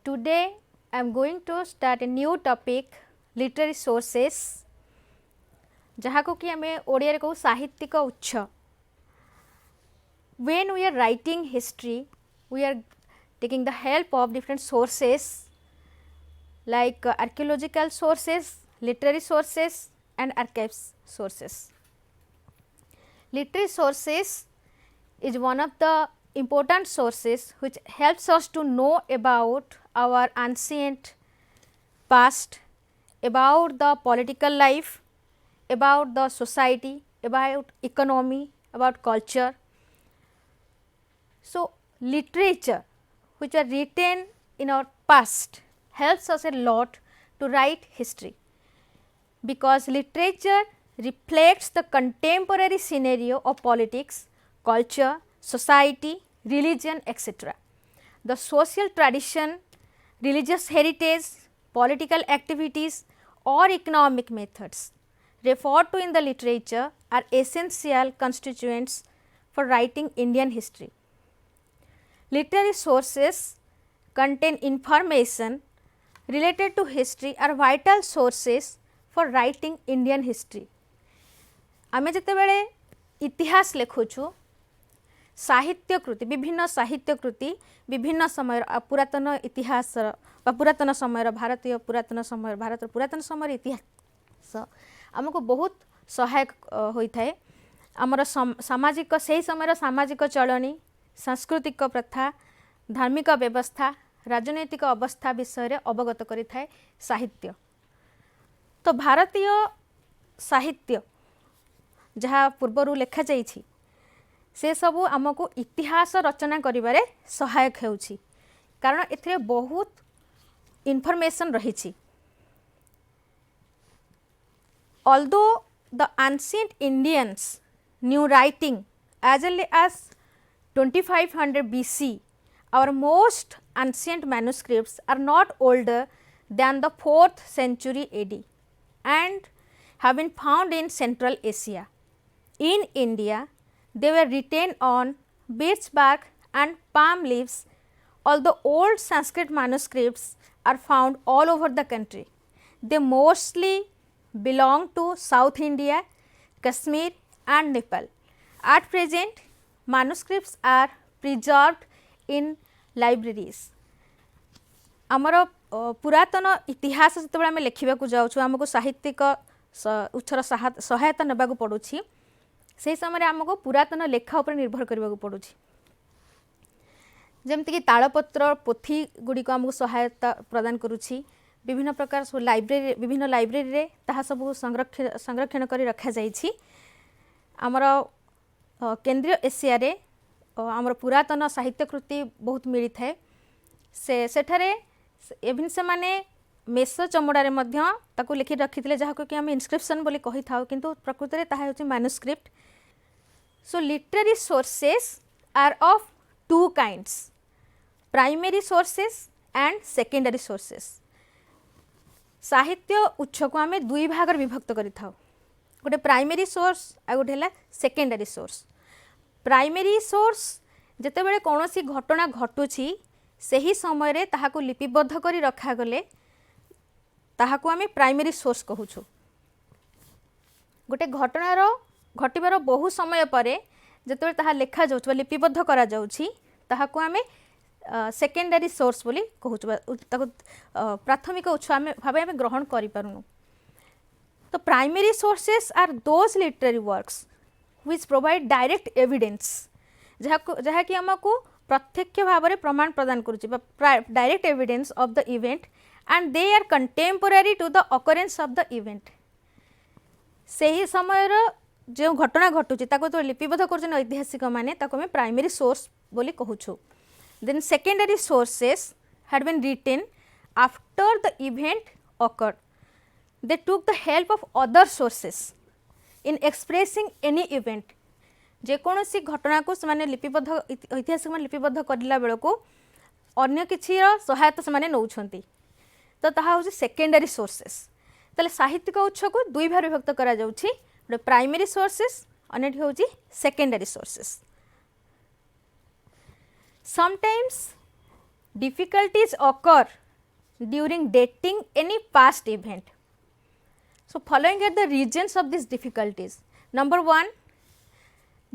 Today I am going to start a new topic literary sources जहाँ को कि हमें ओडिया रे कहू साहित्यिक उत्स. When we are writing history we are taking the help of different sources like archaeological sources, literary sources and archives sources. Literary sources is one of the important sources which helps us to know about our ancient past, about the political life, about the society, about economy, about culture. So, literature which are written in our past helps us a lot to write history, because literature reflects the contemporary scenario of politics, culture, society, religion, etc. The social tradition, religious heritage, political activities or economic methods referred to in the literature are essential constituents for writing Indian history. Literary sources contain information related to history are vital sources for writing Indian history. आमे जते बेले इतिहास लेखुछु साहित्य कृति विभिन्न साहित्य कृति विभिन्न समय पुरातन इतिहास पुरातन समय भारतीय पुरातन समय भारत पुरातन समय इतिहास आमको बहुत सहायक होई थाए. आमर सामाजिक से समय सामाजिक चलनी, सांस्कृतिक प्रथा, धार्मिक व्यवस्था, राजनैतिक अवस्था विषय अवगत करि थाए साहित्य. तो भारतीय साहित्य जहाँ पूर्वर लेखा जाइछि से सबू आमको इतिहास रचना करिबारे सहायक हेउछि, कारण एथिरे बहुत इन्फॉर्मेशन रहिछि. Although the ancient Indians knew writing as early as 2500 BC, our most ancient manuscripts are not older than the 4th century AD and have been found in Central Asia. In India, they were written on birch bark and palm leaves. Although old Sanskrit manuscripts are found all over the country, they mostly belong to South India, Kashmir and Nepal. At present, manuscripts are preserved in libraries. आमर पुरातन इतिहास जो आम लिखा जाऊँ आमको साहित्यिक उत्सर सहायता नेबाक पड़ुछि, से समय आमको पुरातन लेखा उपर निर्भर करने पड़ुछि. जमती कि तालपत्र पोथी गुड़िक आमको सहायता प्रदान करुछि. विभिन्न प्रकार लाइब्रेरी विभिन्न लाइब्रेरी रे ताहा सब संरक्षण कर रखा जाइछि. आमर केंद्रीय एशिया रे आमर पुरातन साहित्य कृति बहुत मिली थाए. सेठारे एभिन से माने मेष चमड़ा रे मध्य ताकू लिखि रखिथिले जहाको कि हम इनस्क्रिप्शन बोली कहि थाउ, किंतु प्रकृति रे ताहा होछि manuscript. So literary sources are of two kinds, primary sources and secondary sources. साहित्य उत्स को आम दुई भाग विभक्त करि थाउ, गोटे प्राइमरी सोर्स आ गोटे है सेकेंडरी सोर्स. प्राइमरी सोर्स जेते बेले कौनसी घटना घटुछि सही समय रे ताहाको लिपिबद्ध करी रखा गले ताहाको आम प्राइमरी सोर्स कहूछु. गोटे घटनार घटबार बहु समय परे जेते ताहा लेखा जाउछ लिपिबद्ध करा जाउछि ताहाको आम सेकेंडरी सोर्स बोली कहूछु, ताको प्राथमिक उत्स भाव आम ग्रहण करि पारुनु. तो primary sources are those literary works which provide direct evidence, जहाँ कि आमको प्रत्यक्ष भाव में प्रमाण प्रदान करुछि, direct evidence of the event and they are contemporary to the occurrence of the event. सही समय जो घटना घटुछि ताको तो लिपिबद्ध करुछन ऐतिहासिक माने ताको हम प्राइमरी सोर्स बोली कहूछु. Then secondary sources had been written after the event occurred. They took the help of other sources in expressing any event. जेकोसी घटना को से लिपिबद्ध ऐतिहासिक लिपिबद्ध करला बेल को अन्य किसी सहायता से नौछंती, तो ताहा होछि सेकेंडरी सोर्सेस. ताले साहित्यिक उत्स को दुई भाग विभक्त करा जाउछि, गोटे प्राइमरी सोर्सेस अन्यटी होछि secondary sources. Sometimes difficulties occur during dating any past event. So, following are the reasons of these difficulties. Number 1,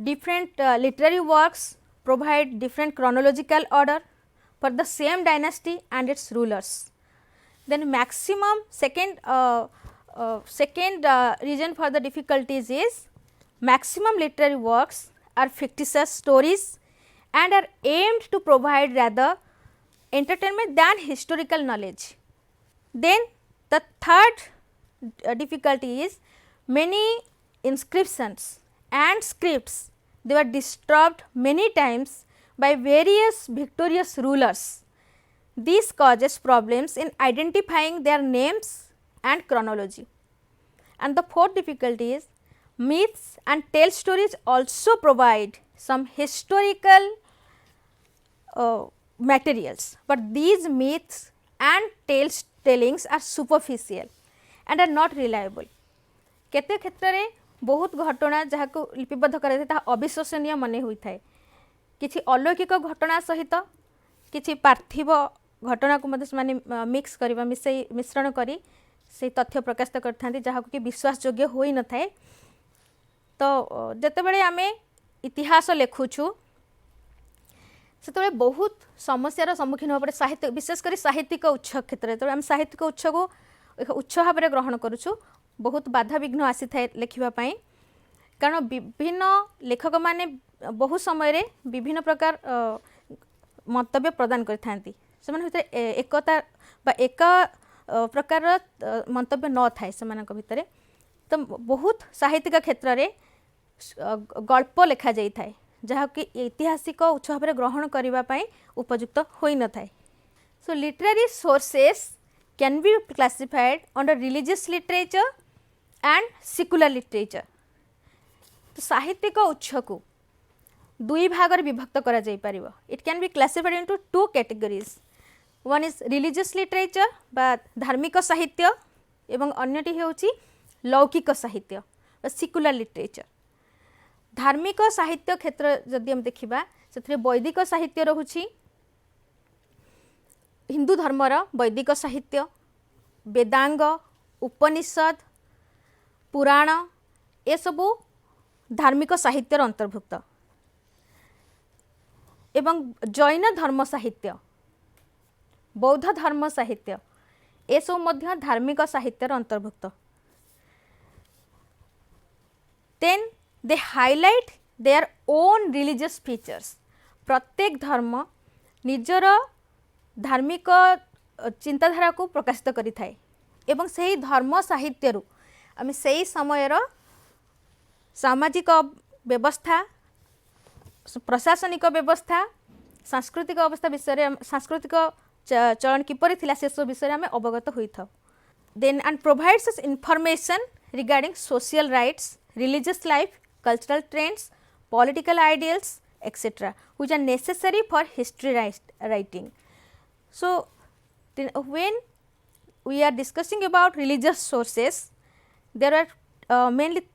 different literary works provide different chronological order for the same dynasty and its rulers. Then maximum second reason for the difficulties is maximum literary works are fictitious stories and are aimed to provide rather entertainment than historical knowledge. Then the third difficulty is many inscriptions and scripts, they were disturbed many times by various victorious rulers. This causes problems in identifying their names and chronology. And the fourth difficulty is myths and tale stories also provide some historical materials, but these myths and tales tellings are superficial and are not reliable. केते क्षेत्र रे बहुत घटना जहाँ को लिपिबद्ध कराई ता अविश्वसनीय मने हुई थाए, किछि अलौकिक घटना सहित किछि पार्थिव घटना को मध्य माने मिक्स करबा मिश्रण करी से तथ्य प्रकाशित करथांती जहाँ को कि विश्वास योग्य होई न थाए. तो जते बेले आमे इतिहास लेखुछु से बहुत समस्यार सम्मुखीन हो पड़े साहित्य विशेषकर साहित्यिक उत्स क्षेत्र में. आम साहित्यिक उत्स को एक उत्स भाव में ग्रहण करुछु. बहुत बाधा विघ्न आसी थाए लेखिबापाई, कारण विभिन्न लेखक माने बहु समय विभिन्न प्रकार मंतव्य प्रदान करथांती. सेमान भितर एकता बा एक प्रकार मंतव्य न थाए सेमानक भितर. तो बहुत साहित्यिक क्षेत्र में गल्प लिखा जाई थाए जहाँ कि ऐतिहासिक उत्स भाव में ग्रहण करने उपयुक्त होई न थाए. So literary sources can be classified under religious literature and secular literature. तो साहित्यिक उत्स को दुई भाग विभक्त करा जाई परिबो. It can be classified into two categories. One is religious literature बा धार्मिक साहित्य एवं अन्यटी होउची लौकिक साहित्य बा सेक्युलर लिटरेचर. धार्मिक साहित्य क्षेत्र जदि हम देखिबा से वैदिक साहित्य रहुछि, हिंदू धर्मर वैदिक साहित्य, वेदांग, उपनिषद, पुराण ए सबु धार्मिक साहित्यर अंतर्भुक्त. एवं जैन धर्म साहित्य, बौद्ध धर्म साहित्य ए सब मध्य धार्मिक साहित्यर अंतर्भुक्त. Then they highlight their own religious features. प्रत्येक धर्म निजर धार्मिक चिंताधारा को प्रकाशित करि थाए एवं सही धर्म साहित्य रु आमे सही समय सामाजिक व्यवस्था, प्रशासनिक व्यवस्था, सांस्कृतिक अवस्था विषय सांस्कृतिक चलन किपरि थिला से सब विषय आमे अवगत होई था. Then and provides us information regarding social rights, religious life, cultural trends, political ideals, etc., which are necessary for history writing. So, when we are discussing about religious sources, there are mainly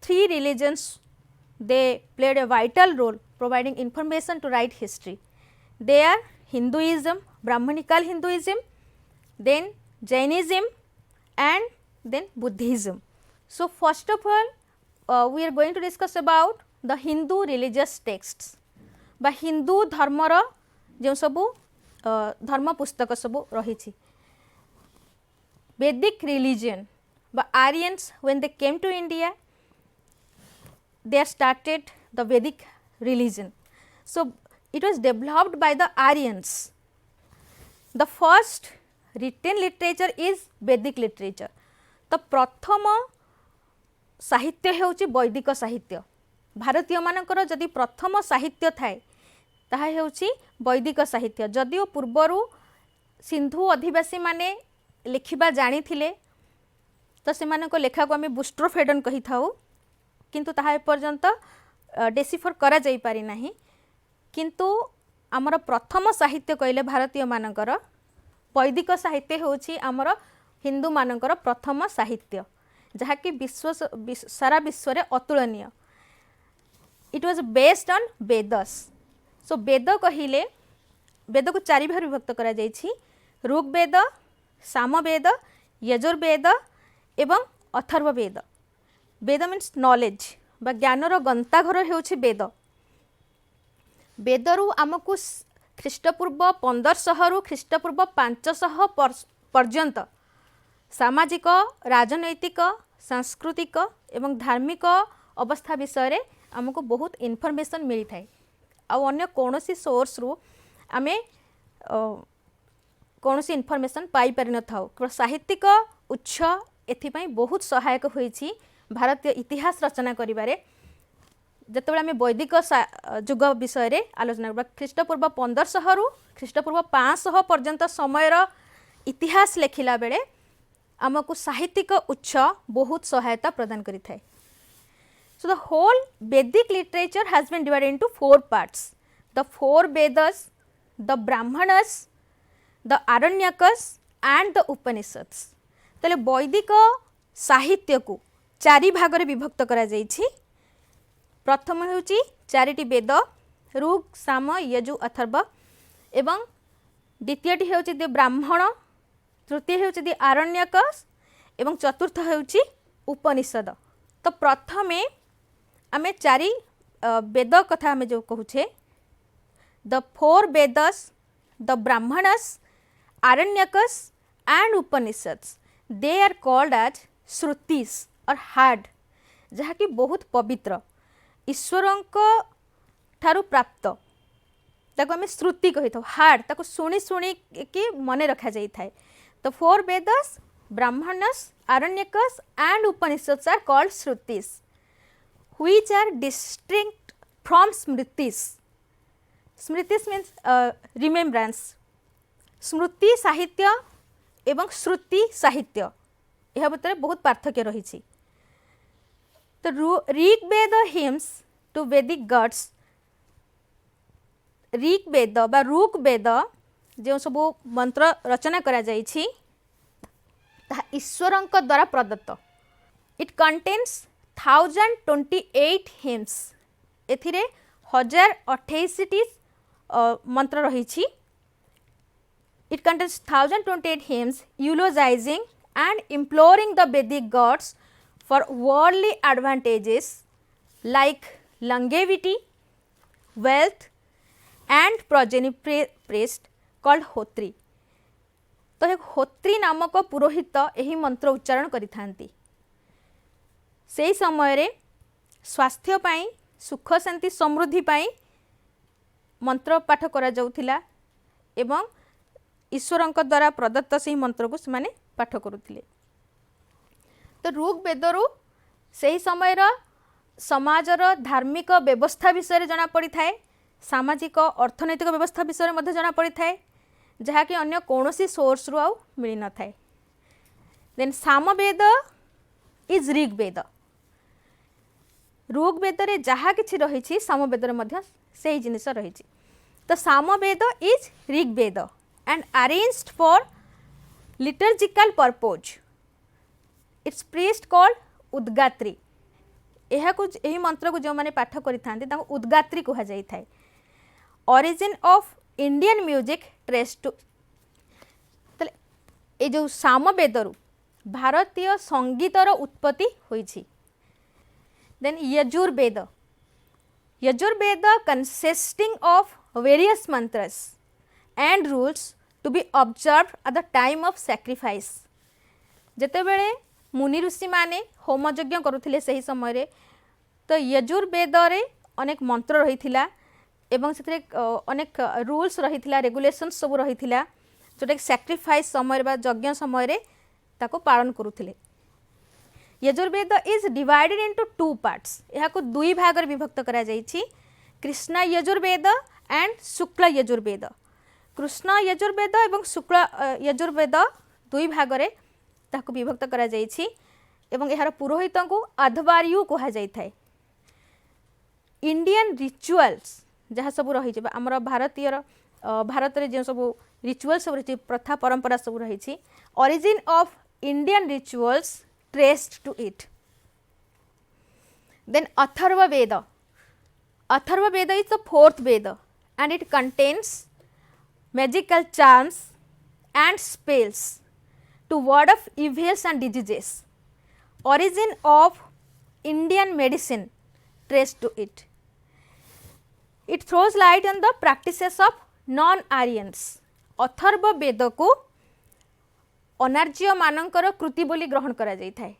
three religions. They played a vital role providing information to write history. They are Hinduism, Brahmanical Hinduism, then Jainism, and then Buddhism. So, first of all, we are going to discuss about the Hindu religious texts बा हिंदू धर्मर जो सबू धर्म पुस्तक सबू रही. Vedic religion बा Aryans when they came to India, they started the Vedic religion. So, it was developed by the Aryans. The first written literature is Vedic literature. तो प्रथम साहित्य हेउची वैदिक साहित्य. भारतीय मानकर जदि प्रथम साहित्य थाए ताहा हेउची वैदिक साहित्य. जदिओ पूर्वरु सिंधु अधिवासी माने लिखिबा जानी थिले तो सेमानको लेखा को आमे बुस्ट्रोफेडन कहि थाउ, किंतु ताहा पर्यंत डेसिफर करा जाई पारि नाही. किंतु आमर प्रथम साहित्य कहले भारतीय मानकर वैदिक साहित्य हेउची आमर हिंदू मानकर प्रथम साहित्य जहाँ कि सारा विश्व रे अतुलनीय. It was based on Vedas. So Veda कहिले वेद को चारि भाग विभक्त करा जायछि ऋग्वेद सामवेद यजुर्वेद एवं अथर्ववेद। वेद मीन्स नॉलेज बा ज्ञानर गंताघर हेउछि वेद। वेदरू आमको ख्रीष्टपूर्व 1500 रु ख्रीष्टपूर्व 500 पर्यंत सामाजिक राजनैतिक सांस्कृतिक एवं धार्मिक अवस्था विषय रे आमको बहुत इनफॉरमेशन मिली थाए। आउ अन्य कौनसी सोर्स रु आमे कौनसी इनफॉरमेशन पाई पारि न थाउ। केवल साहित्यिक उत्स एथिपाई बहुत सहायक होईछि भारतीय इतिहास रचना करिबारे। जेतेबेले आमे वैदिक युग विषय रे आलोचना करबा ख्रीष्टपूर्व 1500 रु ख्रीष्टपूर्व 500 पर्यंत समयर इतिहास लेखिला बेले आमको साहित्यिक उत्स बहुत सहायता प्रदान करि थाए। So the whole Vedic literature has been divided into 4 parts: the 4 Vedas, the Brahmanas, the Aranyakas and the Upanishads। तले वैदिक साहित्य को 4 भाग रे विभक्त करा जायछि। प्रथम हेउछि 4टी वेद ऋग साम यजु अथर्व एवं द्वितीयटी हेउछि दि ब्राह्मण, तृतीय हेउछि दि आरण्यक एवं चतुर्थ हेउछि उपनिषद। तो प्रथमे आमे 4 वेद कथा आमे जो कहूछे the 4 Vedas, the Brahmanas, Aranyakas and Upanishads, they are called as Shrutis or heard, जहा कि बहुत पवित्र ईश्वरंक ठारू प्राप्त ताको आमे श्रुति कहि थाउ। हार्ड ताको सुनी सुनी के मने रखा जाई थाए। तो 4 Vedas, Brahmanas, Aranyakas and Upanishads are called Shrutis which are distinct from smritis। Smritis means remembrance. स्मृति साहित्य एवं श्रुति साहित्य यह भितर बहुत पार्थक्य रही। तो ऋग्वेद हिम्स टू वैदिक गॉड्स, ऋग्वेद बा ऋग्वेद जो सब मंत्र रचना करा जायछि ताहा ईश्वरंक द्वारा प्रदत्त। It contains 1028 hymns. एथिरे 1028टी मंत्र रही। It contains 1028 hymns eulogizing and imploring the Vedic gods for worldly advantages like longevity, wealth and progeny priest called Hotri। तो एक होत्री नामक पुरोहित यही मंत्र उच्चारण करिथांती। से समय रे स्वास्थ्य पाई, सुख शांति समृद्धि पाई मंत्र पाठ करा जाउथिला एवं ईश्वरंक द्वारा प्रदत्त से मंत्र को से पाठ करुथिले। तो ऋग्वेदरु से समय समाजर धार्मिक व्यवस्था विषय जना पड़ी थाए, सामाजिक अर्थनैतिक व्यवस्था विषय में जना पड़ी थाए, जहाँकि अन्य कौनसी सोर्स रु आउ मिली न थाए। Then Samaveda is Rigveda. ऋग्वेद रे जहा किछि रहिछि सामवेद रे मध्य सेही जिनिस रहिछि। तो Samaveda is Rigveda and arranged for liturgical purpose. Its priest called Udgatri. यही मंत्र को जो माने पाठ करिथांती ताको उद्गात्री कहा जाई थाए। Origin of Indian music trace to, ए जो सामवेदरु भारतीय संगीतर उत्पत्ति होईछि। Then Yajurveda, Yajurveda consisting of various mantras and rules to be observed at the time of sacrifice। जेते बेले मुनि ऋषि माने होम यज्ञ करुथिले सही समय रे, तो यजुर्वेद रे अनेक मंत्र रहिथिला एवं सेते अनेक रूल्स रहिथिला, रेगुलेशंस सब रहिथिला, जोटा सैक्रिफाइस समय बा यज्ञ समय रे ताको पालन करुथिले। Yajurveda is divided into 2 parts. यह को 2 भाग रे विभक्त करा जायछि, कृष्ण यजुर्वेद एंड शुक्ल यजुर्वेद। कृष्ण यजुर्वेद एवं शुक्ल यजुर्वेद 2 भाग रे ताको विभक्त करा जायछि एवं यार पुरोहित को अध्वर्यु कहा जाय थाए। इंडियन रिचुअल्स जहाँ सब रही आमर भारतीय भारत रे जो सब रिचुअल सब रही, प्रथा परंपरा सब रही, origin of Indian rituals traced to it। Then Atharva Veda is the 4th Veda and it contains magical charms and spells to ward off evils and diseases. Origin of Indian medicine traced to it. It throws light on the practices of non-Aryans. Atharva Veda को अनार्य मानकर कृति बोली ग्रहण करा जाई थाए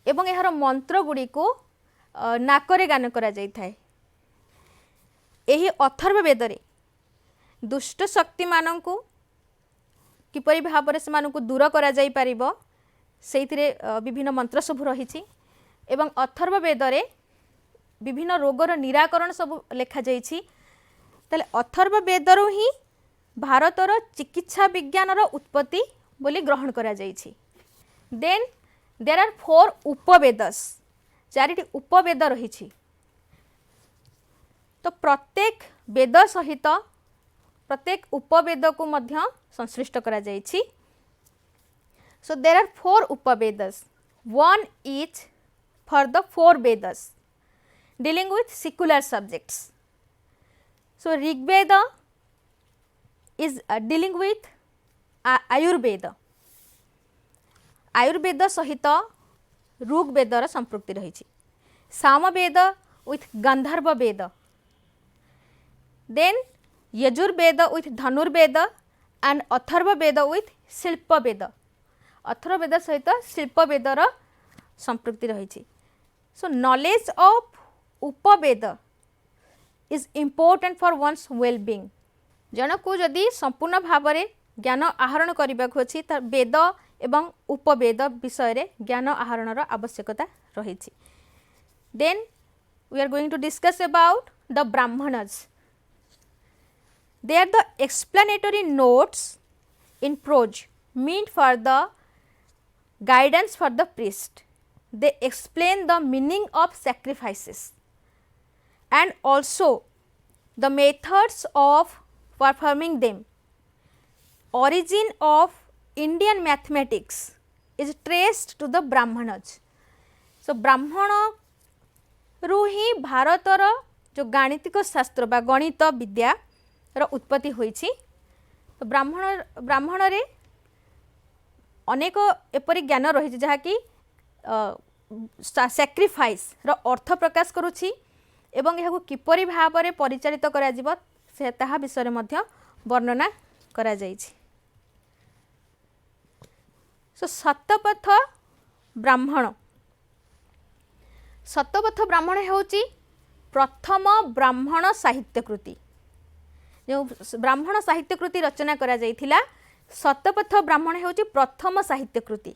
एवं यार मंत्र गुड़ी को नाकरे गान करा जाई थाए। एही अथर्व वेद रे दुष्ट शक्ति मानंकु किपरि भाव से मानंकु दूर करा जाई परिबो सेइथिरे विभिन्न मंत्र सब रहिछि एवं अथर्व वेद रे विभिन्न रोगर निराकरण सब लेखा जाइछि। ताले अथर्व वेदरु ही भारतर चिकित्सा विज्ञानर उत्पत्ति बोली ग्रहण करा जाइछि। देन देयर आर 4 उपवेदस, 4टी उपवेद रहिछि। तो प्रत्येक वेद सहित प्रत्येक उपवेद को मध्य संश्लिष्ट करा जाइछि। So there are 4 Upavedas, one each for the 4 Vedas dealing with secular subjects. So Rig Veda is dealing with Ayurveda. Ayurveda सहित ऋग वेदर संपृक्ति रही। Samaveda with Gandharva Veda, then Yajurveda with Dhanurveda and Atharva Veda with Shilpa Veda. Atharva Veda सहित शिल्प वेदर संपृक्ति रही। So knowledge of Upaveda is important for one's well being. जन को जदि संपूर्ण भाव में ज्ञान आहरण करने को अच्छी वेद एवं उपवेद विषय रे ज्ञान आहरणर आवश्यकता रही। Then we are going to discuss about the Brahmanas. They are the explanatory notes in prose meant for the guidance for the priest. They explain the meaning of sacrifices and also the methods of performing them. Origin of Indian mathematics is traced to the Brahmanas. So ब्राह्मण रु ही भारतर जो गाणितिक शास्त्र बा गणित विद्या रो उत्पत्ति होईछि। तो ब्राह्मण रे अनेक एपरी ज्ञान रही जहाँ कि सैक्रिफाइस रो अर्थ प्रकाश करुछि एवं यह किपरि भाव में परिचालित करा जिवो से ताहा विषय मध्य वर्णना करा जाइछि। सो शतपथ ब्राह्मण, शतपथ ब्राह्मण होउछि प्रथम ब्राह्मण साहित्य कृति। जो ब्राह्मण साहित्य कृति रचना करा जाइथिला शतपथ ब्राह्मण होउछि प्रथम साहित्य कृति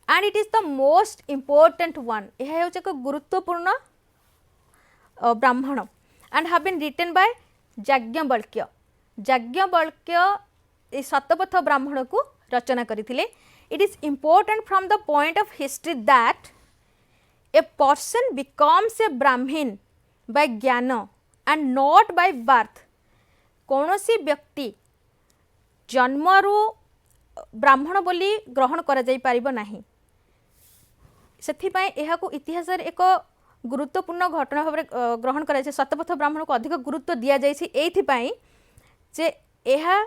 and it is the most important one. यह होउछि एक गुरुत्वपूर्ण Brahmana and have been written by Yajnavalkya. Yajnavalkya ए शतपथ ब्राह्मण को रचना करथिले। It is important from the point of history that a person becomes a Brahmin by ज्ञान एंड नॉट बाय बर्थ। कौनसी व्यक्ति जन्मरु ब्राह्मण बोली ग्रहण करा जाई पारिबो नाही। सेथिपाई एहाकू इतिहास एक गुरुत्वपूर्ण घटना भाव ग्रहण करा जाय। शतपथ ब्राह्मण को अधिक गुरुत्व दिया जायछि एथिपाई जे एहा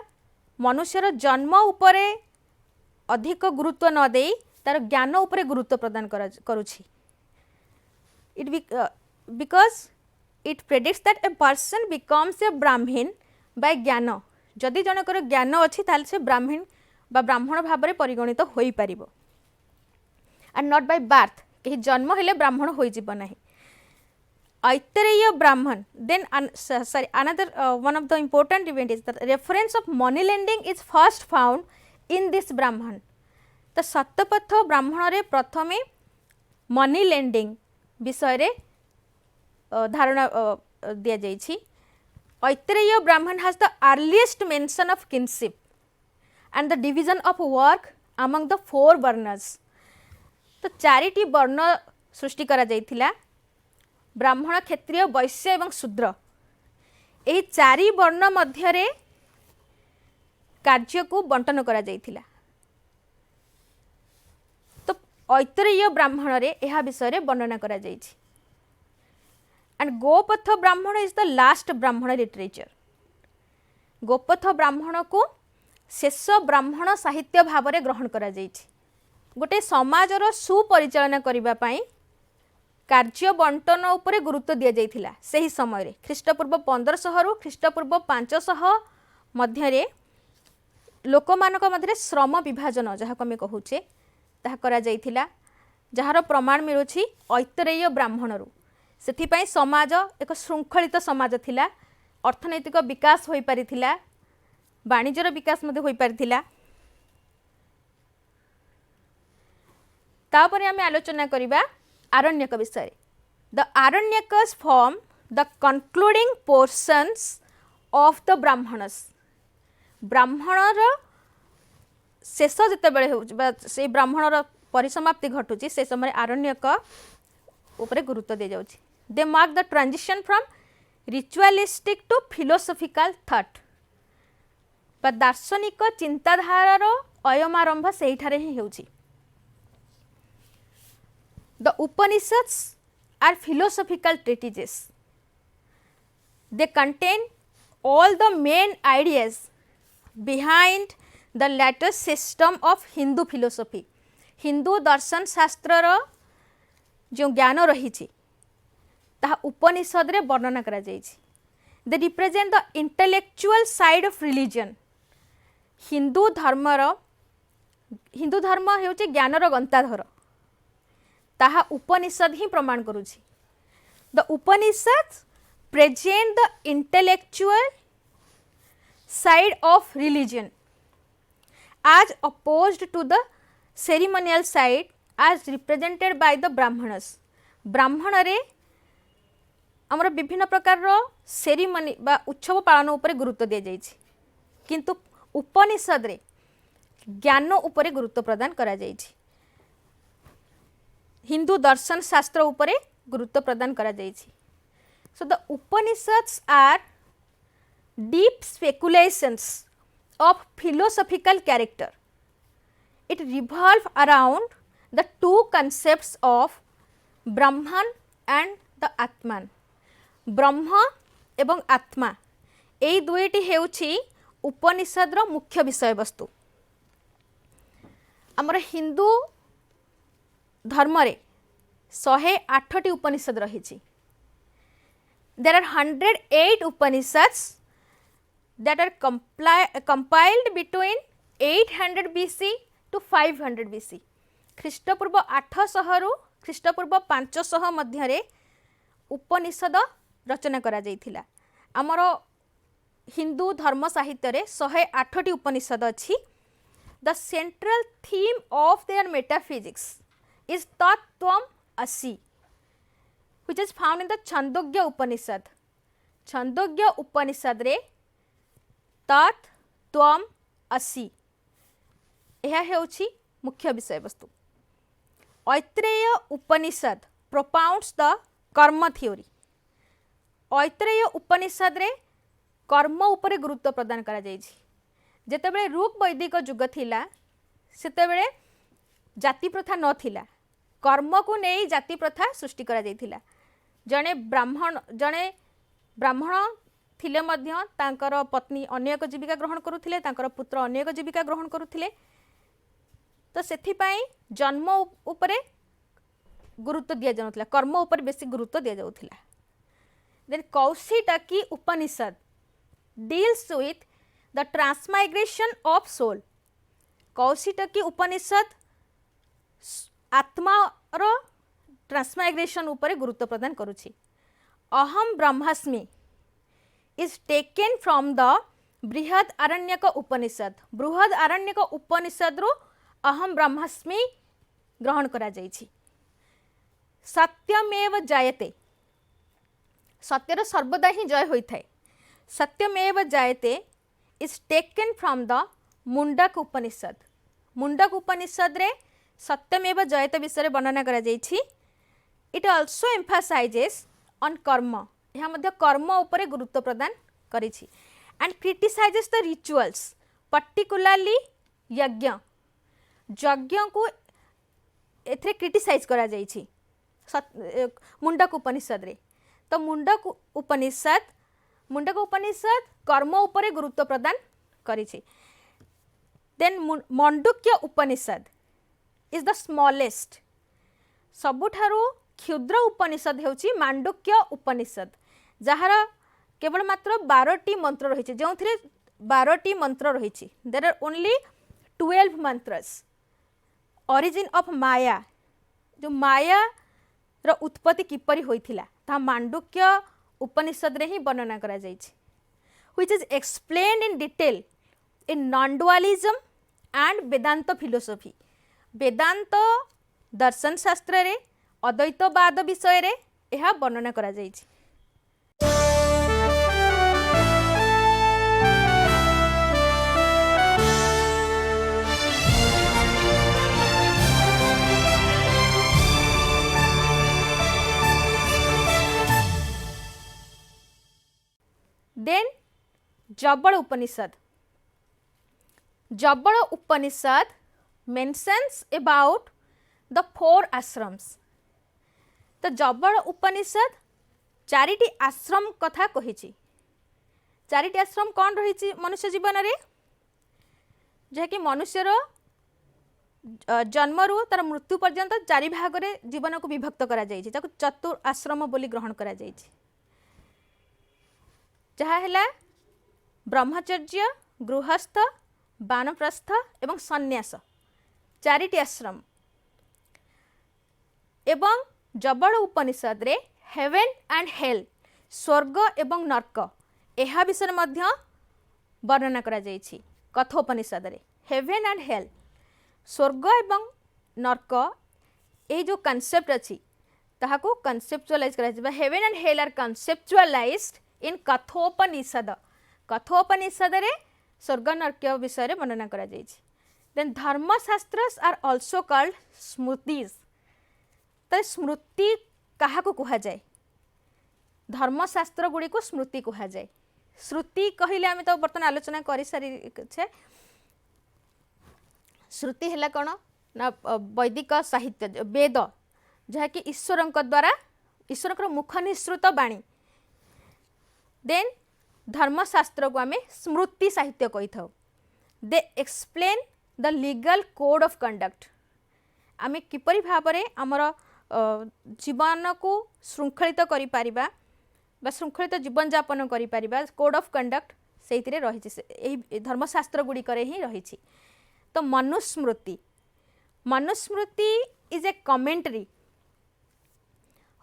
मनुष्यर जन्म उपरे अधिक गुरुत्व न देई तार ज्ञान उपरे गुरुत्व प्रदान करुछि। It because it predicts that a person becomes a Brahmin by ज्ञान। जदि जनकर ज्ञान अच्छी ताल से ब्राह्मण बा ब्राह्मण भाव में परिगणित हो पारिबो एंड नॉट बाय बर्थ। कहीं जन्म हेले ब्राह्मण हो जिबो नाही। Aitareya Brahmana then sorry another one of the important event is the reference of money lending is first found in this Brahmana. तो शतपथ ब्राह्मण रे प्रथमे मनी लेंडिंग विषय रे धारणा दिया जाइछि। ऐतरेय ब्राह्मण has the earliest mention of kinship and the division of work among the 4 वर्णस। तो 4टी वर्ण सृष्टि करा जाइथिला ब्राह्मण, क्षत्रिय, वैश्य एवं शूद्र। एही 4 वर्ण मध्य रे कार्य को बंटन करा जाइथिला। तो ऐतरेय ब्राह्मण रे एहा विषय रे वर्णना करा जाइछि। And Gopatha Brahmana is the last Brahmana literature. Gopatha ब्राह्मण को शेष ब्राह्मण साहित्य भाव में ग्रहण करा जाइछि। गोटे समाजर सुपरिचालना करने पाई कार्य बंटन उपरे गुरुत्व दि जाइथिला। सही समय रे ख्रीष्टपूर्व 1500 रु ख्रीष्टपूर्व 500 मध्य लोक मानक मध्य श्रम विभाजन जहाँ को आम कहूचे ताहा करा जाइथिला, जार प्रमाण मिलुछि ऐतरेय ब्राह्मण रु। सेथिपाई समाज एक श्रृंखलित समाज थिला, अर्थनैतिक विकास होई पारिथिला, वाणिज्यर विकास मध्य होई पारिथिला। तापरे आम आलोचना करिबा आरण्यक विषय। The Aranyakas form the concluding portions of the Brahmanas. ब्राह्मणर शेष जिते बड़े से ब्राह्मणर परिसमाप्ति घटुची से समय आरण्यक उपरे गुरुत्व दे जाउची। They mark the transition from ritualistic to philosophical thought. बा दार्शनिक चिंताधारार अयमारंभ सेही ठारे ही हेउची। The Upanishads are philosophical treatises. They contain all the main ideas behind the latter system of Hindu philosophy. Hindu दर्शन शास्त्र जो ज्ञान रही ताहा उपनिषद रे वर्णना करा जाइछि। They represent the intellectual side of religion. Hindu धर्म हेउछि ज्ञानर गंताधर, ताहा उपनिषद ही प्रमाण करुछि। The Upanishad present the intellectual side of religion as opposed to the ceremonial side as represented by the brahmanas. ब्राह्मण रे हमर विभिन्न प्रकार रो सेरिमनी बा उत्सव पालन उपरे गुरुत्व दिया जाइछि, किंतु उपनिषद रे ज्ञान उपरे गुरुत्व प्रदान करा जाइछि। हिंदू दर्शन शास्त्र उपरे गुरुत्व प्रदान करा जाइछि। So the Upanishads are deep speculations of philosophical character. It revolves around the two concepts of Brahman and the Atman. ब्रह्म एवं आत्मा एई दुईटी हेउछि उपनिषद रो मुख्य विषय वस्तु। हमर हिंदू धर्म रे 108 टी उपनिषद रहिछि। There are 108 Upanishads that are compiled between 800 BC to 500 BC. ख्रीष्टपूर्व 800 रु ख्रीष्टपूर्व 500 मध्य उपनिषद रचना करा जाइथिला। आमर हिंदू धर्म साहित्य रे 108 टी उपनिषद अछि। The central theme of their metaphysics is tattvam asi, which is found in the Chandogya Upanishad. Chandogya Upanishad रे तत् त्वम असि यह हेउछि मुख्य विषय वस्तु। Aitareya Upanishad propounds the karma theory. Aitareya Upanishad रे कर्म उपरे गुरुत्व प्रदान करा जाइछि। जेतेबेले ऋग वैदिक युग थिला सेतेबेले जाति प्रथा न थिला, कर्म को नहीं जाति प्रथा सृष्टि करा जाइथिला। जने ब्राह्मण थिले मध्य तांकर पत्नी अन्य एक जीविका ग्रहण करुथिले, तांकर पुत्र अन्य एक जीविका ग्रहण करुथिले। तो सेथिपाई जन्म उपरे गुरुत्व दिया जाउथिला, कर्म उपरे बेसी गुरुत्व दिया जाउथिला। Then Kaushitaki Upanishad deals with the transmigration of soul. Kaushitaki Upanishad आत्मा रो ट्रांसमाइग्रेशन उपरे गुरुत्व प्रदान करुछि। अहम ब्रह्मास्मि is taken from the बृहद आरण्यक उपनिषद। बृहद आरण्यक उपनिषद रु अहम ब्रह्मास्मि ग्रहण करा जाइछि। सत्यमेव जायते, सत्यर सर्वदा ही जय होई थाए। Satyameva Jayate is taken from the Mundaka Upanishad. Mundaka Upanishad रे सत्यमेव जयते विषय वर्णना करा जाइछि। इट आल्सो एम्फासाइजेस ऑन कर्म। यह मध्य कर्म उपरे गुरुत्व प्रदान करिछि। And criticises the rituals, particularly yajna. यज्ञ को एथरे क्रिटिसाइज करा जाइछि मुंडक उपनिषद रे। तो मुंडक उपनिषद मुंडक उपनिषद कर्म उपरे गुरुत्व प्रदान करिछि। Then Mandukya Upanishad is the smallest, सबुठारु क्षुद्र उपनिषद हेउछि मांडुक्य उपनिषद, जहार केवल मात्र 12टी मंत्र रही, जो 12टी मंत्र रही। There are only 12 mantras. Origin of maya, जो माया रो उत्पत्ति किपरि होइथिला ता मांडुक्य उपनिषद रे ही वर्णना करा जाइछि, which is explained in detail in non dualism and Vedanta philosophy. वेदांत दर्शन शास्त्र रे अद्वैतवाद विषय रे यह वर्णना करा जाइछि। Then Jabala Upanishad. Jabala Upanishad mentions about the 4 ashrams. तो जबड़ उपनिषद 4टी आश्रम कथा कहिछि। 4टी आश्रम कौन रही मनुष्य जीवन रे, जहाँकि मनुष्यर जन्मरू तार मृत्यु पर्यंत 4 भाग रे जीवन को विभक्त करा जाइछि, जाको चतुर आश्रम बोली ग्रहण करा जाइछि, जहाँ है ब्रह्मचर्य, गृहस्थ, वानप्रस्थ एवं सन्यास, 4टी आश्रम। एवं जबड़ उपनिषद रे हेवन एंड हेल, स्वर्ग एवं नर्क, यह विषय मध्य वर्णना करा जाइछि। कठोपनिषद रे हेवन एंड हेल, स्वर्ग एवं नर्क, ये जो कॉन्सेप्ट अच्छी ताहाको कॉन्सेप्चुअलाइज करा जाइबा। Heaven and hell are conceptualised in Kathopanishad. Kathopanishad रे स्वर्ग नर्क विषय रे वर्णना करा जाइछि। Then Dharmashastras are also called Smritis. तो स्मृति कहा को कहा जाए, धर्मशास्त्र गुड़ी को स्मृति कहा जाए। श्रुति कहले आम तो बर्तमान आलोचना कर सारी छे। श्रुति है कौन ना वैदिक साहित्य वेद, जहाँकि ईश्वर द्वारा ईश्वर मुख निसृत बाणी। देन धर्मशास्त्र को आम स्मृति साहित्य कही था। They explain the legal code of conduct. आम किपरि भाव में आमर जीवन को श्रृंखलित करि परिबा बा श्रृंखलित जीवन यापन करि परिबा, कोड ऑफ कंडक्ट से रही धर्मशास्त्र गुड़िक ही रही। तो Manusmriti, Manusmriti is a commentary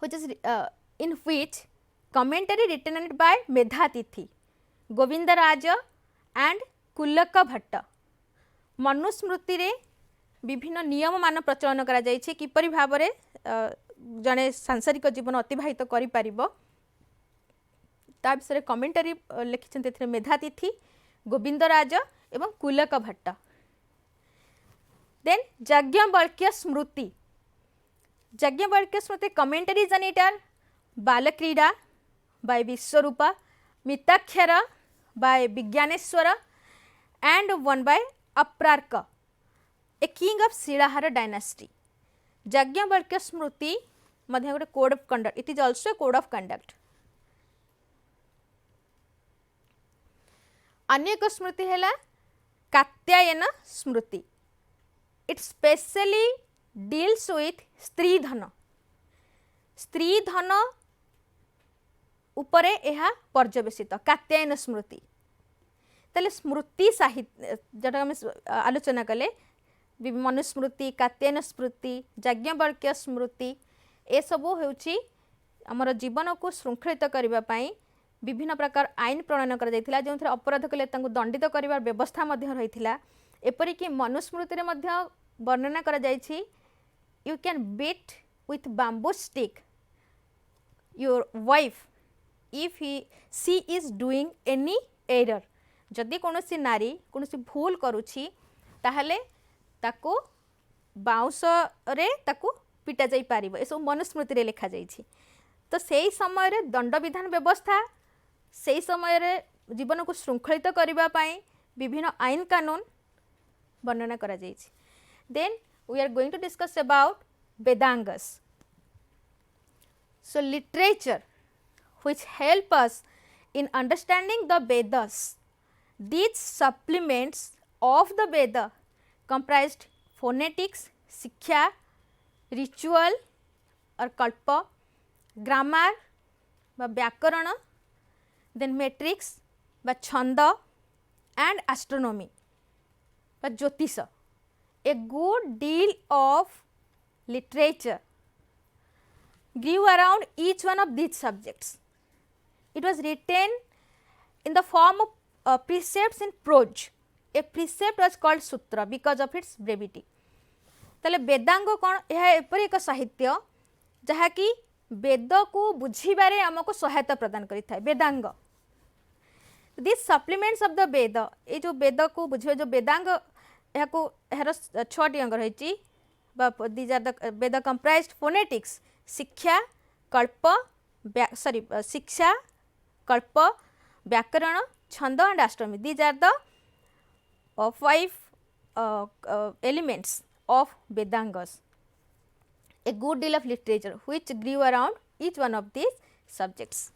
which is in which commentary written by Medhatithi, Govindaraja and Kulluka Bhatta. Manusmriti रे विभिन्न नियम मान प्रचलन करा जाइछि, किपरि भाव रे जने सांसारिक जीवन अतिबाहित करि परिबो ता विषय कमेंटरी लिखिछन्ते एथिरे मेधातिथि, गोविंदराज एवं Kulluka Bhatta. Then Yajnavalkya Smriti. Yajnavalkya Smriti commentary is an either Balakrida by Vishwarupa, Mitakshara by Vijnaneshwara and one by Apararka, a king of Shilahara dynasty. Yajnavalkya Smriti मध्य गोटे code of conduct, it is also code of conduct. अन्य एक स्मृति है Katyayana Smriti. It specially deals with stridhan. स्त्री धन उपरे यह पर्यवेसित कात्यायन स्मृति। ताले स्मृति साहित्य जोटा आम आलोचना कले मनुस्मृति, कात्यायन स्मृति, याज्ञवल्क्य स्मृति, ए सबू होउछि हमर जीवन को श्रृंखलित करबा पई विभिन्न प्रकार आईन प्रणयन कर जायतिला, जो अपराध कले तांको दंडित करिवार व्यवस्था मध्य रहिथिला। एपरिक मनुस्मृति रे मध्य वर्णना कर जायछि you can beat with bamboo stick your wife if she is doing any error. जदि कौनसी नारी कौनसी भूल करुछि ताहले ताको बाउंस रे ताको पिटा जाई पारिबो, ए सब मनुस्मृति रे लिखा जाइछि। तो सेही समय रे दंड विधान व्यवस्था, सेही समय रे जीवन को श्रृंखलित करबा पई विभिन्न आईन कानून वर्णना करा जाइछि। Then we are going to discuss about Vedangas. So literature which help us in understanding the Vedas. These supplements of the Veda comprised phonetics, Siksha, ritual or kalpa, grammar বা ব্যাকরণ, then metrics বা ছন্দ and astronomy বা জ্যোতিষ. A good deal of literature grew around each one of these subjects. It was written in the form of precepts in prose. A precept was called sutra because of its brevity. ताले वेदांग कौन यह एपरि एक साहित्य जहाँकि वेद को बुझीबारे आमको सहायता प्रदान करिथाय Vedang. This supplements of the वेद, ये जो वेद को बुझे जो वेदांग यह को यार 6टी अंग रही. These are the Veda comprised phonetics, Shiksha, Kalpa, Shiksha, Kalpa, Vyakarana, Chhanda and astronomy. These are the 5 elements of Vedangas. A good deal of literature which grew around each one of these subjects.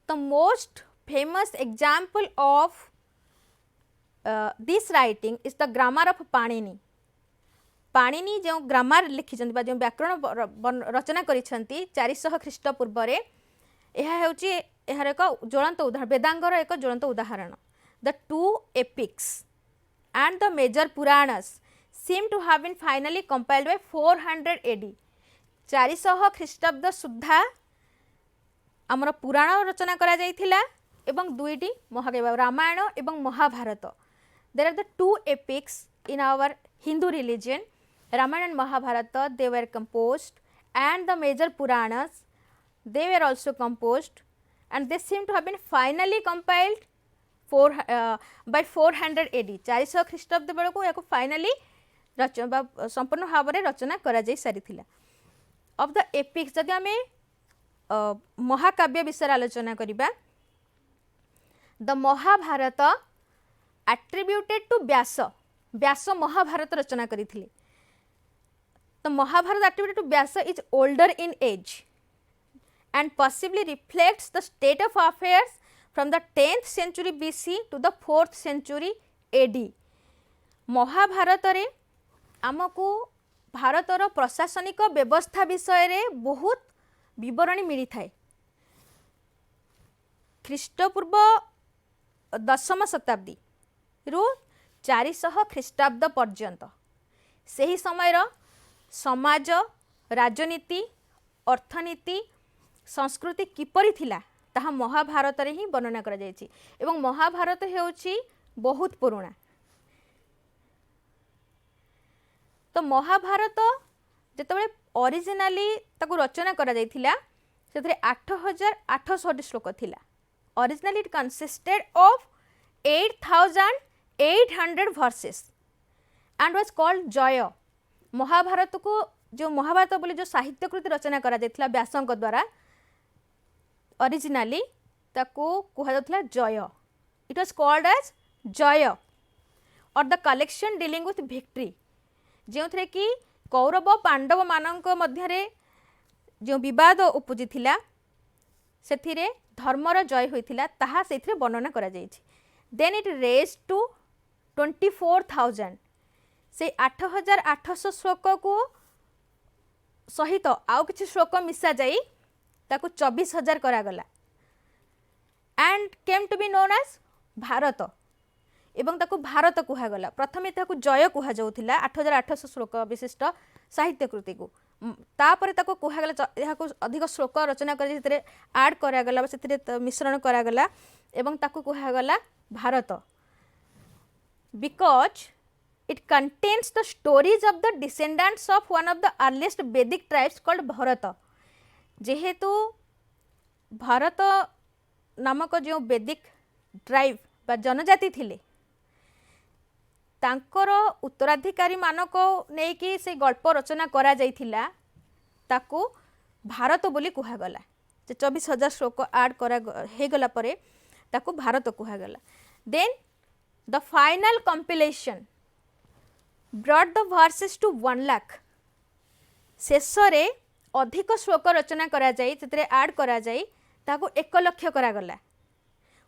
The most famous example of this writing is the grammar of Panini. Panini जो grammar लिखिछन्ति बा जो व्याकरण रचना करिछन्ति 400 ख्रीष्टपूर्व रे, यह हेउची एहार एक ज्वलंत उदाहरण, वेदांगर एक ज्वलंत उदाहरण. The two epics and the major Puranas seem to have been finally compiled by 400 AD. 400 ख्रीष्टाब्द सुद्धा आमर पुराण रचना करा जाइथिला एवं दुईटी महाकाव्य रामायण एवं Mahabharat. There are the two epics in our Hindu religion, Ramayana and Mahabharata. They were composed, and the major Puranas, they were also composed, and they seem to have been finally compiled by 400 AD. 400 ख्रीष्टाब्द बेलू या finally संपूर्ण भाव में रचना करा जाई सारिथिला. Of the apex जदि आमे महाकाव्य विषय आलोचना करिबा, the Mahabharata attributed to Vyasa, Vyasa Mahabharata रचना करिथिले. The Mahabharata attributed to Vyasa is older in age and possibly reflects the state of affairs from the 10th century BC to the 4th century AD. Mahabharata रे आमको भारतर प्रशासनिक व्यवस्था विषय रे बहुत विवरणी मिली थाए. ख्रीष्टपूर्व 10वीं शताब्दी रु 400 ख्रीष्टाब्द पर्यंत सही समय समाज, राजनीति, अर्थनीति, संस्कृति किपरि थिला ताहा महाभारत रे ही वर्णना करा जायछि. एवं महाभारत हेउछि बहुत पुराना. तो महाभारत जेतबे ओरिजिनली ताकू रचना करा जायथिला सेथरे 8800 श्लोक थिला. Originally it consisted of 8800 versus and was called जय. महाभारत को जो महाभारत बोली जो साहित्य कृति रचना करा जायथिला व्यासंक द्वारा ओरिजिनली ताको कुहा जायथिला जय. इट वाज कॉल्ड एज जय और the collection dealing with victory, जो थे कि कौरव पांडव मानक मध्य जो विवाद उपजी थिला सेथिरे धर्मर जय होइथिला ताहा सेथिरे वर्णना करा जायछि. Then it raise to 24,000. से 8800 श्लोक को सहित आउ किछि श्लोक मिसा जाई ताकू 24,000 करागला and came to be known as Bharat. एवं ताकू भारत कुहागला. प्रथमे ताकू जय कुहा जाउथिला 8800 श्लोक विशिष्ट साहित्य कृति को. तापर ताकू कुहागला याकू अधिक श्लोक रचना कर सेतिरे ऐड करागला, सेतिरे मिश्रण करागला एवं ताकू कुहागला Bharat. Because it contains the stories of the descendants of one of the earliest Vedic tribes called Bharata. जेहेतु भारत नामक जो वैदिक ट्राइब बा जनजाति थिले तांकर उत्तराधिकारी मानक नेकी से गल्प रचना करा जाइथिला ताकू भारत बोली कुहागला. 24,000 श्लोक ऐड करा हे गला परे ताकू भारत कुहागला. Then the final compilation brought the verses to 1 lakh. शेषरे अधिक श्लोक रचना करा जाई से आड करा जाई ताको 1 लक्ष करा गला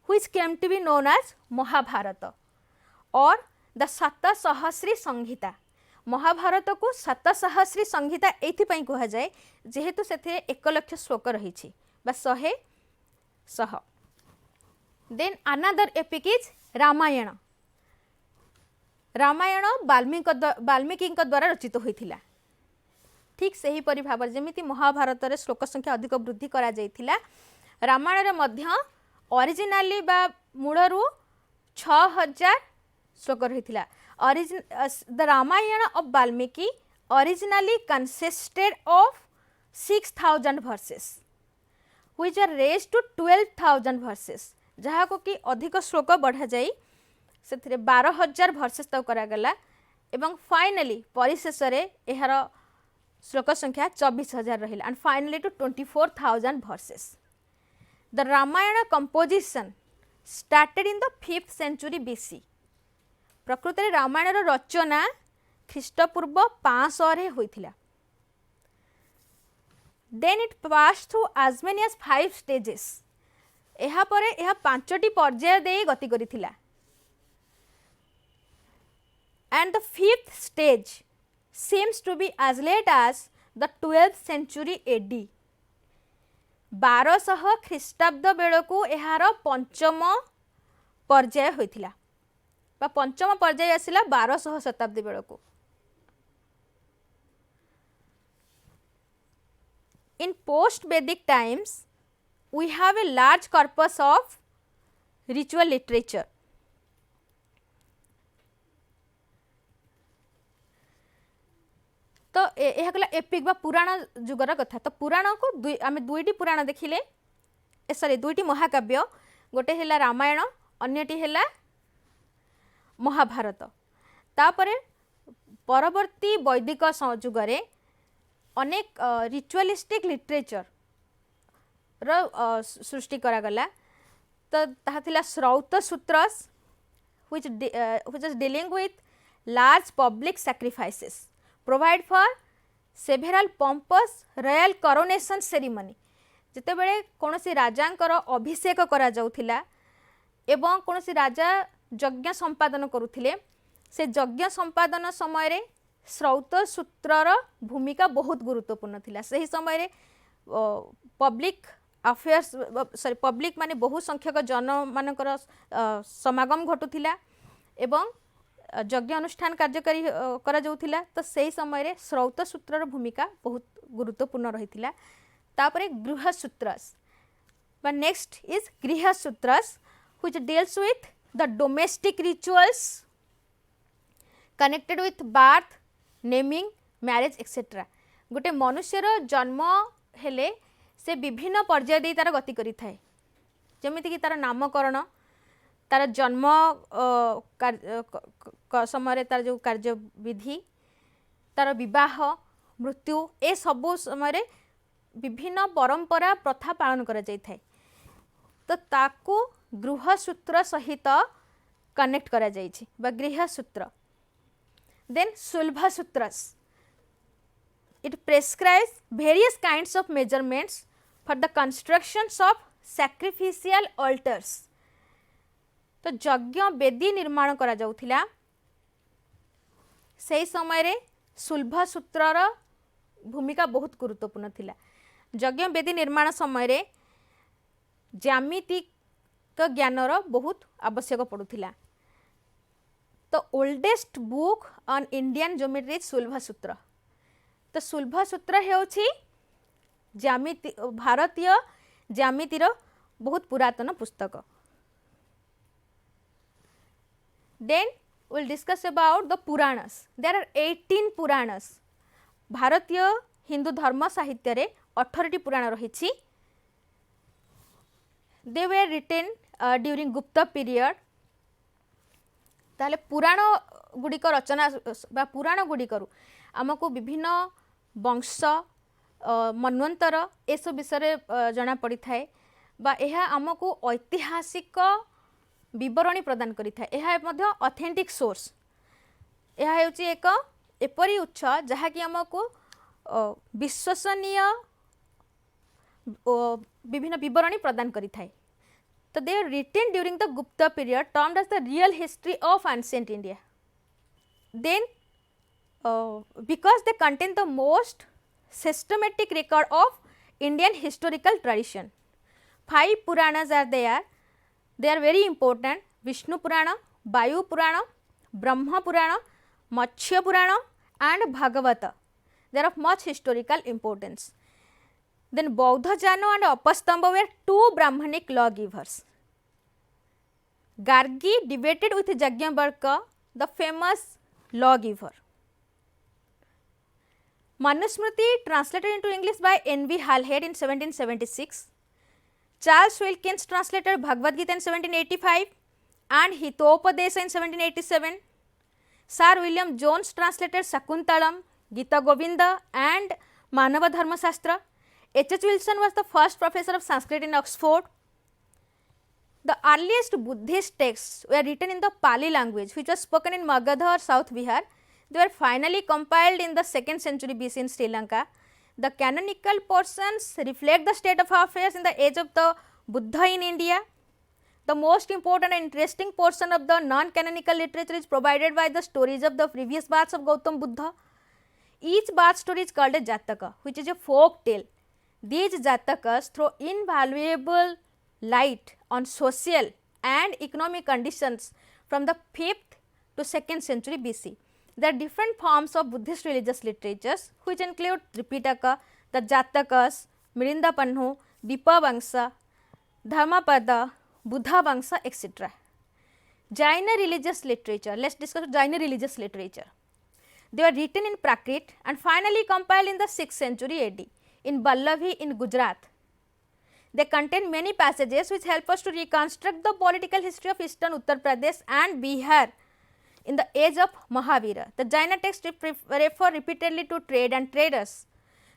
which came to be known as Mahabharata और द 7 संहिता। महाभारत को 7 संहिता एथिपाई कहा जाए जेहेतु से 1 लक्ष श्लोक रही बा 100। Then another epic is Ramayana. Ramayana Valmiki द्वारा रचित होइथिला। ठीक से ही परि भाव जमिति महाभारत रे श्लोक संख्या अधिक वृद्धि करा जाइथिला रामायण रे मध्य ओरिजिनली बा मूलरू 6000 श्लोक रहिथिला। The Ramayana of Valmiki originally consisted of 6000 verses which are raised to 12000 verses जहाँ को कि अधिक श्लोक बढ़ा जाई से 12000 verses तक करा गला एवं फाइनली परिशेष रे एहार श्लोक संख्या 24000 रहिला and finally to 24000 verses. The Ramayana composition started in the 5th century BC. प्रकृत रे रामायण रो रचना ख्रीष्टपूर्व 500 रे होइथिला। Then it passed through as many as 5 stages. एहा परे एहा 5टी पर्याय दे गति करिथिला। And the 5th stage seems to be as late as the 12th century AD. 1200 ख्रीष्टाब्द बेलकू एहार पंचम पर्याय होइथिला बा पंचम पर्याय आसिला 1200 शताब्दी बेलकू। In post-Vedic times, we have a large corpus of ritual literature. तो यह गला एपिक बा पुराण जुगर कथा। तो पुराण को आम दुईटी पुराण देखिले सॉरी दुईटी महाकाव्य गोटे है रामायण अन्यटी है महाभारत। तापरे परवर्ती वैदिक जुगरे अनेक रिचुअलिस्टिक लिटरेचर सृष्टि करा गला। तो ताहा थिला श्रौत sutras which is dealing with large public sacrifices provide for several pompous royal coronation ceremony। जिते बेले कोनोसी राजांकर अभिषेक करा जाउथिला एवं कोनोसी राजा यज्ञ संपादन करुथिले से यज्ञ संपादन समय रे श्रौत सूत्रर भूमिका बहुत गुरुत्वपूर्ण थिला। सही समय रे पब्लिक अफेयर्स सॉरी पब्लिक माने बहु संख्यक जन मानकर समागम घटुथिला एवं यज्ञ अनुष्ठान कार्यकारी करा जाउथिला। तो सही समय रे श्रौत सूत्रर भूमिका बहुत गुरुत्वपूर्ण रहिथिला। तापरे गृह सूत्रस बा नेक्स्ट इज गृह sutras which deals with the domestic rituals connected with birth, naming, marriage etc. गोटे मनुष्यर जन्म हेले से विभिन्न पर्याय दे तार गति करि थाए जेमिति कि तार नामकरण तार जन्म समय तार जो कार्य विधि तार विवाह मृत्यु ए सबु समय विभिन्न परंपरा प्रथा पालन करा जाय थाए। तो ताकू गृह सूत्र सहित कनेक्ट करा जायछि बा गृह सूत्र। देन सुलभ sutras it prescribes various kinds of measurements for the constructions of sacrificial altars। तो यज्ञ वेदी निर्माण करा जाउथिला सेही समय रे सुलभ सूत्रर भूमिका बहुत गुरुत्वपूर्ण थिला। यज्ञ वेदी निर्माण समय रे ज्यामितिक ज्ञानर बहुत आवश्यक पड़ुथिला। तो oldest book on Indian geometry सुलभ सूत्र। तो सुलभ सूत्र हेउछि ज्यामिति भारतीय ज्यामितिर बहुत पुरातन पुस्तक। Then we'll discuss about the Puranas. There are 18 Puranas. भारतीय हिंदू धर्म साहित्य रे 18टी पुराण रहिछि। They were written during Gupta period। ताले पुराण गुड़िक रचना बा पुराण गुड़िकरू आमको विभिन्न वंश मन्वंतर ए सब विषय जना पड़ी थाए बा एहा आमको ऐतिहासिक विवरणी प्रदान करि थाए। एहा मध्ये ऑथेंटिक सोर्स एहा हेउची एक एपरी उत्स जहा कि आमको विश्वसनीय विभिन्न विवरणी प्रदान करि थाए. So they were written during the Gupta period, termed as the real history of ancient India. Then because they contain the most systematic record of Indian historical tradition. 5 Puranas are there. They are very important: Vishnu Purana, Vayu Purana, Brahma Purana, Matsya Purana and Bhagavata. They are of much historical importance. Then Baudha Jano and Apastamba were 2 Brahmanic lawgivers. Gargi debated with Yajnavalkya, the famous lawgiver. Manusmriti translated into English by N.V. Halhed in 1776. Charles Wilkins translated Bhagavad Gita in 1785 and Hitopadesha in 1787. Sir William Jones translated Shakuntalam, Gita Govinda and Manava Dharma Shastra. H.H. Wilson was the first professor of Sanskrit in Oxford. The earliest Buddhist texts were written in the Pali language, which was spoken in Magadha or South Bihar. They were finally compiled in the 2nd century BC in Sri Lanka. The canonical portions reflect the state of affairs in the age of the Buddha in India. The most important and interesting portion of the non-canonical literature is provided by the stories of the previous births of Gautam Buddha. Each birth story is called a Jataka, which is a folk tale. These Jatakas throw invaluable light on social and economic conditions from the 5th to 2nd century BC. There are different forms of Buddhist religious literatures, which include Tripitaka, the Jatakas, Mirinda Panhu, Dipavamsa, Dhammapada, Buddha Vamsa, etc. Jaina religious literature. Let us discuss Jaina religious literature. They were written in Prakrit and finally compiled in the 6th century AD in Vallavi in Gujarat. They contain many passages which help us to reconstruct the political history of eastern Uttar Pradesh and Bihar in the age of Mahavira. The Jaina texts refer repeatedly to trade and traders.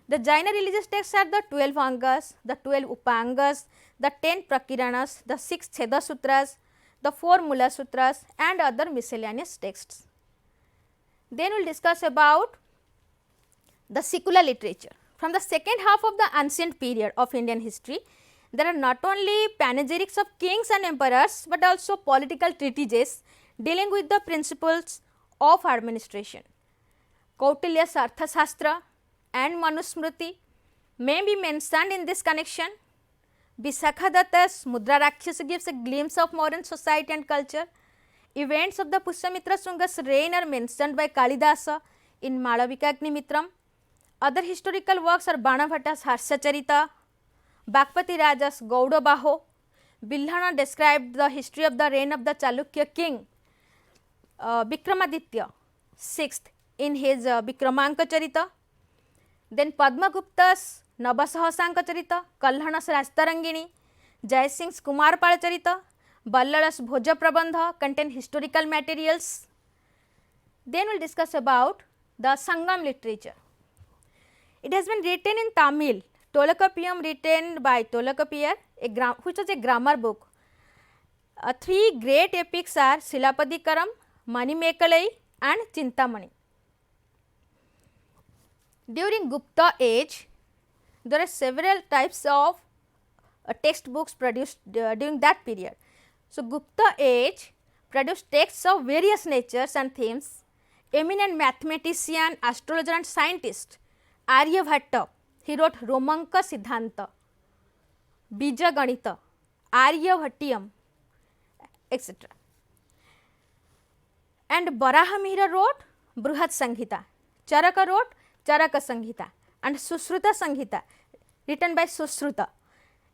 The Jaina religious texts are the 12 Angas, the 12 Upangas, the 10 Prakiranas, the 6 Cheda Sutras, the 4 Mula Sutras and other miscellaneous texts. Then we will discuss about the secular literature. From the second half of the ancient period of Indian history, there are not only panegyrics of kings and emperors, but also political treatises dealing with the principles of administration. Kautilya's Arthashastra and Manusmriti may be mentioned in this connection. Visakhadatta's Mudra Rakshasa gives a glimpse of modern society and culture. Events of the Pushyamitra Shunga's reign are mentioned by Kalidasa in Malavikagnimitram. Other historical works are Banabhatta's Harshacharita, Bhagpati Raja's Gaudabaho. Billhana described the history of the reign of the Chalukya king Vikramaditya VI in his Vikramanka Charita. Then Padmagupta's Nabasahasanka Charita, Kalhana's Rastarangini, Jaisingh's Kumarpal Charita, Ballada's Bhoja Prabandha contain historical materials. Then we will discuss about the Sangam literature. It has been written in Tamil, Tolkappiyam written by Tolkappiyar, which was a grammar book. 3 great epics are Silapadikaram, Manimekalai and Chintamani. During Gupta age, there are several types of textbooks produced during that period. So, Gupta age produced texts of various natures and themes. Eminent mathematician, astrologer and scientist Aryabhatta, he wrote Romanka Siddhanta, Bija Ganita, Aryabhattiyam, etc. And Barahamihira wrote Bruhat Sanghita, Charaka wrote Charaka Sanghita and Susruta Sanghita written by Susruta.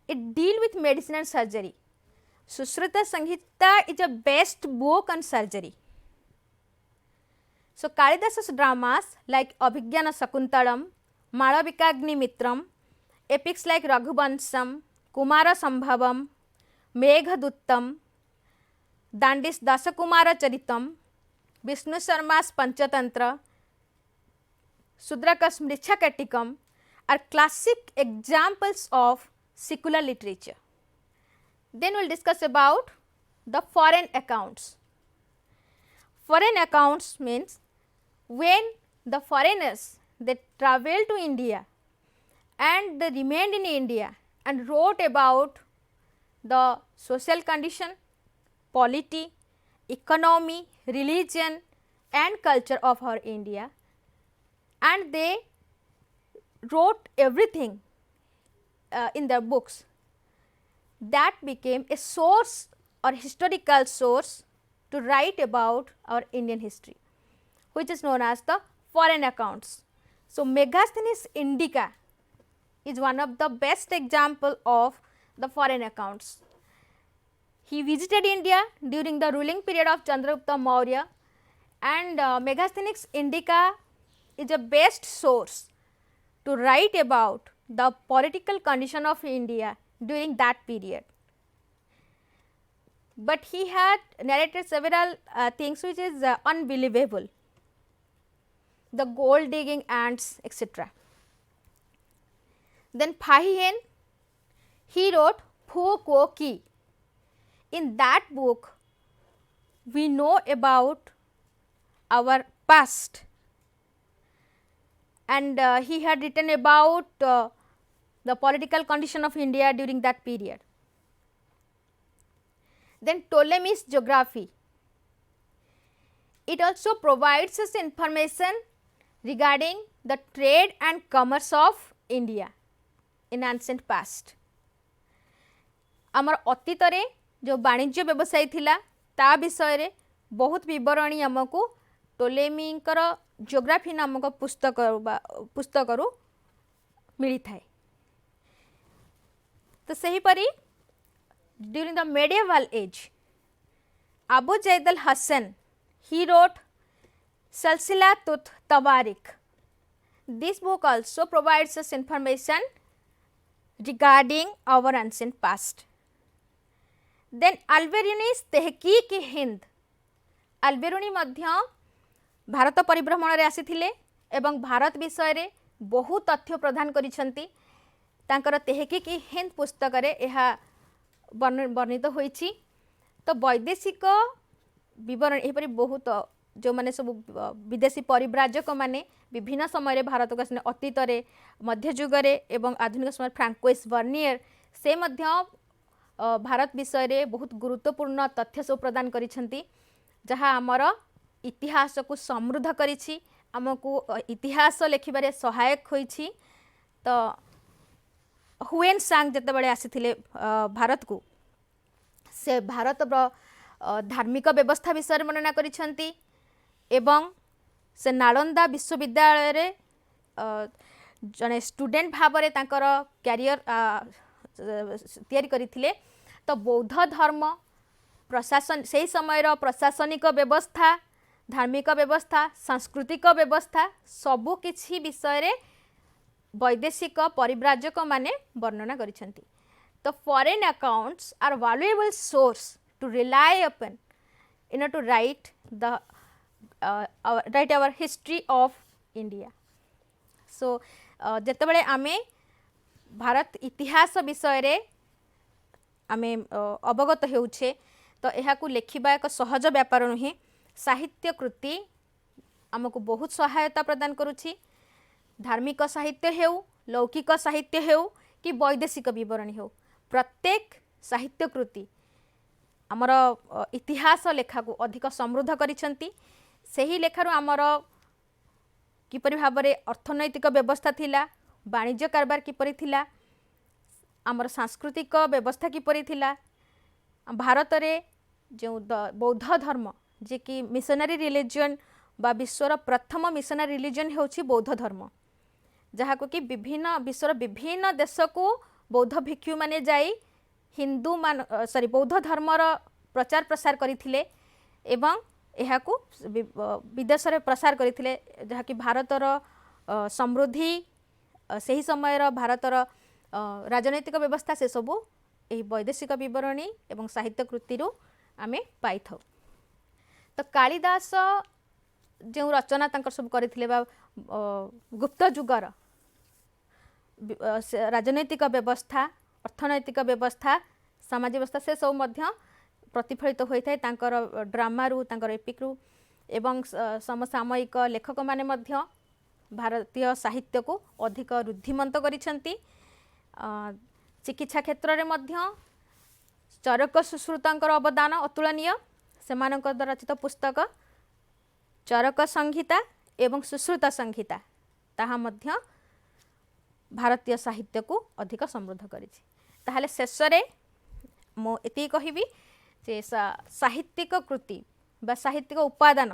It deals with medicine and surgery. Susruta Sanghita is a best book on surgery. So, Kalidasa's dramas like Abhigyana Sakuntalam, Malavikagnimitram, epics like Raghuvansam, Kumara Sambhavam, Meghaduttam, Dandi's Dasakumara Charitam, Vishnu Sharma's Panchatantra, Sudraka's Mrichakatikam are classic examples of secular literature. Then we will discuss about the foreign accounts. Foreign accounts means when the foreigners they travelled to India and they remained in India and wrote about the social condition, polity, economy, religion and culture of our India, and they wrote everything in their books. That became a source or historical source to write about our Indian history, which is known as the foreign accounts. So, Megasthenes Indica is one of the best example of the foreign accounts. He visited India during the ruling period of Chandragupta Maurya, and Megasthenes Indica is a best source to write about the political condition of India during that period. But he had narrated several things which is unbelievable, the gold digging ants, etc. Then Phahihien, he wrote Phu Quoc Ki. In that book, we know about our past, and he had written about the political condition of India during that period. Then Ptolemy's geography, it also provides us information regarding the trade and commerce of India in ancient past. आमर अतीत रे जो वाणिज्य व्यवसाय थिला ता विषय रे बहुत विवरणी आमको टोलेमीकर जियोग्राफी नामक पुस्तक मिली थाए. तो सही परी during the medieval age, Abu Zaid al Hasan, he wrote Salsila Tut Tawarik. This book also provides us information regarding our ancient past. Then Al-Biruni's Tehqiq-e-Hind, Al-Biruni मध्य भारत परिभ्रमण रे आसीथिले एवं भारत विषय रे बहु तथ्य प्रदान करिसंती. तांकर तेहकीक-ए-हिंद पुस्तक रे एहा वर्णित होईछि. तो वैदेशिक विवरण एपरि बहुत जो माने सब विदेशी परिव्राजक माने विभिन्न समय रे भारत को अतीत रे मध्ययुग रे एवं आधुनिक समय फ्रांकोइस वर्नियर से मध्य भारत विषय रे बहुत गुरुत्वपूर्ण तथ्य सब प्रदान करिसंती, जहाँ आमर इतिहास को समृद्ध करिछि, आमको इतिहास लेखिबारे सहायक होईछि. तो हुएन सांग जते बळे आसीथिले भारत को, से भारत धार्मिक व्यवस्था विषय वर्णना करिसंती एवं से नालंदा विश्वविद्यालय रे जने स्टूडेंट भाव में तांकर कैरियर तैयारी करथिले. तो बौद्ध धर्म प्रशासन से समय प्रशासनिक व्यवस्था, धार्मिक व्यवस्था, सांस्कृतिक व्यवस्था सबु किछि विषय रे वैदेशिक परिव्राजक माने वर्णना करिसंती. तो foreign accounts are valuable source to rely upon in to write the right our history of India. So जेते बळे आमे भारत इतिहास विषय रे आमे अवगत हेउछे, तो एहा को लेखिबा एक सहज व्यापार नुहे. साहित्य कृति आमको बहुत सहायता प्रदान करुछि. धार्मिक साहित्य हेउ, लौकिक साहित्य हेउ कि वैदेशिक विवरणी हेउ, प्रत्येक साहित्य कृति आमर इतिहास लेखा को अधिक समृद्ध करिसंती. सेही लेखारु आमर किपरि भाबरे अर्थनैतिक व्यवस्था थिला, वाणिज्य कारबार किपरि थिला, आमर सांस्कृतिक व्यवस्था किपरि थिला, भारत रे जो बौद्ध धर्म जे कि मिशनरी रिलीजन बा विश्वर प्रथम मिशनरी रिलीजन होछि बौद्ध धर्म, जहाँ को कि विभिन्न विश्वर विभिन्न देश को बौद्ध भिक्षु माने जाई हिंदू मान सॉरी बौद्ध धर्मर प्रचार प्रसार करथिले एवं एहा को विदेश रे प्रसार करथिले, जहाँ कि भारतर समृद्धि सही समय भारतर राजनैतिक व्यवस्था से सबू एही वैदेशिक विवरणी एवं साहित्य कृति आमे पाई थाउ. तो कालिदास जो रचना तांकर सब करथिले बा गुप्त जुगर राजनैतिक व्यवस्था, अर्थनैतिक व्यवस्था, सामाजिक व्यवस्था से सब मध्य प्रतिफलित होइथाय तांकर ड्रामा रु, तांकर एपिक रु एवं समसामयिक लेखक माने मध्य भारतीय साहित्य को अधिक रुद्धिमंत करिसेंती। चिकित्सा क्षेत्र में मध्य चरक सुश्रुतंकर अवदान अतुलनीय। सेमानक द्वारा रचित पुस्तक चरक संहिता एवं सुश्रुत संहिता ताहा मध्य भारतीय साहित्य को अधिक समृद्ध करिछि। ताहले शेषरे मो एति कहिबी जे साहित्यिक कृति बा साहित्यिक उपादान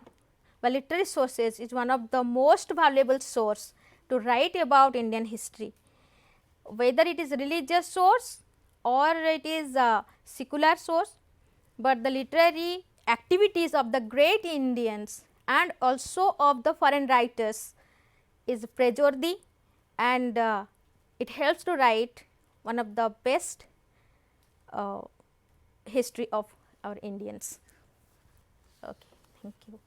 बा literary sources is one of the most valuable source to write about Indian history, whether it is religious source or it is a secular source, but the literary activities of the great Indians and also of the foreign writers is praiseworthy, and it helps to write one of the best history of our Indians. Okay, thank you.